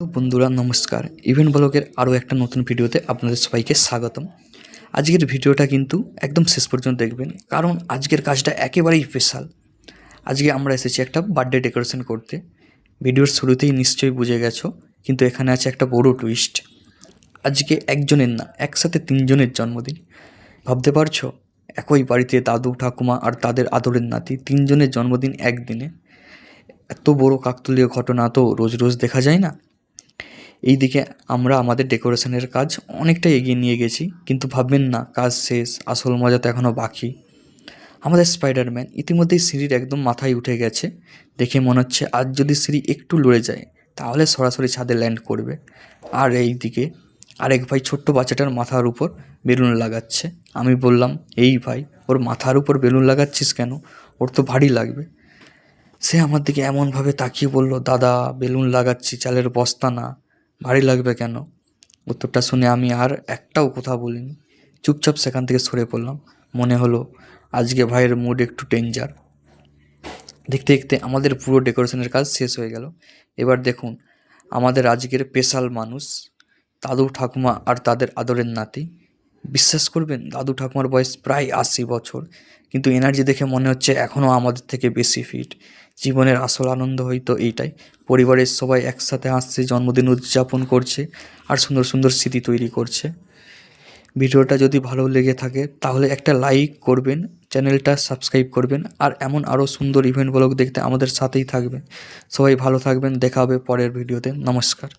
তো বন্ধুরা নমস্কার, ইভেন্ট ব্লগের আরও একটা নতুন ভিডিওতে আপনাদের সবাইকে স্বাগতম। আজকের ভিডিওটা কিন্তু একদম শেষ পর্যন্ত দেখবেন, কারণ আজকের কাজটা একেবারেই স্পেশাল। আজকে আমরা এসেছি একটা বার্থডে ডেকোরেশন করতে। ভিডিওর শুরুতেই নিশ্চয়ই বুঝে গেছো, কিন্তু এখানে আছে একটা বড় টুইস্ট। আজকে একজনের না, একসাথে তিনজনের জন্মদিন। ভাবতে পারছো, একই বাড়িতে দাদু ঠাকুমা আর তাদের আদরের নাতি, তিনজনের জন্মদিন একদিনে। এত বড় কাকতালীয় ঘটনা তো রোজ রোজ দেখা যায় না। এইদিকে আমরা আমাদের ডেকোরেশনের কাজ অনেকটা এগিয়ে নিয়ে গেছি, কিন্তু ভাববেন না কাজ শেষ, আসল মজা তো এখনও বাকি। আমাদের স্পাইডারম্যান ইতিমধ্যেই সিঁড়ির একদম মাথায় উঠে গেছে। দেখে মনে হচ্ছে আজ যদি সিঁড়ি একটু লড়ে যায় তাহলে সরাসরি ছাদে ল্যান্ড করবে। আর এইদিকে আরেক ভাই ছোট্ট বাচ্চাটার মাথার উপর বেলুন লাগাচ্ছে। আমি বললাম, এই ভাই, ওর মাথার উপর বেলুন লাগাচ্ছিস কেন? ওর তো ভারী লাগবে। সে আমার দিকে এমনভাবে তাকিয়ে বলল, দাদা বেলুন লাগাচ্ছি, চালের বস্তা না, ভারী লাগবে কেন? উত্তরটা শুনে আমি আর একটাও কথা বলিনি, চুপচাপ সেখান থেকে সরে পড়লাম। মনে হলো আজকে ভাইয়ের মুড একটু ডেঞ্জার। দেখতে দেখতে আমাদের পুরো ডেকোরেশনের কাজ শেষ হয়ে গেল। এবার দেখুন আমাদের আজকের স্পেশাল মানুষ, দাদু ঠাকুমা আর তাদের আদরের নাতি। বিশ্বাস করবেন, দাদু ঠাকুমার বয়স প্রায় 80 বছর, কিন্তু এনার্জি দেখে মনে হচ্ছে এখনও আমাদের থেকে বেশি ফিট। জীবনের আসল আনন্দ হয়তো এইটাই, পরিবারের সবাই একসাথে হাসছে, জন্মদিন উদযাপন করছে আর সুন্দর সুন্দর স্মৃতি তৈরি করছে। ভিডিওটা যদি ভালো লেগে থাকে তাহলে একটা লাইক করবেন, চ্যানেলটা সাবস্ক্রাইব করবেন, আর এমন আরও সুন্দর ইভেন্ট ব্লগ দেখতে আমাদের সাথেই থাকবেন। সবাই ভালো থাকবেন, দেখা হবে পরের ভিডিওতে। নমস্কার।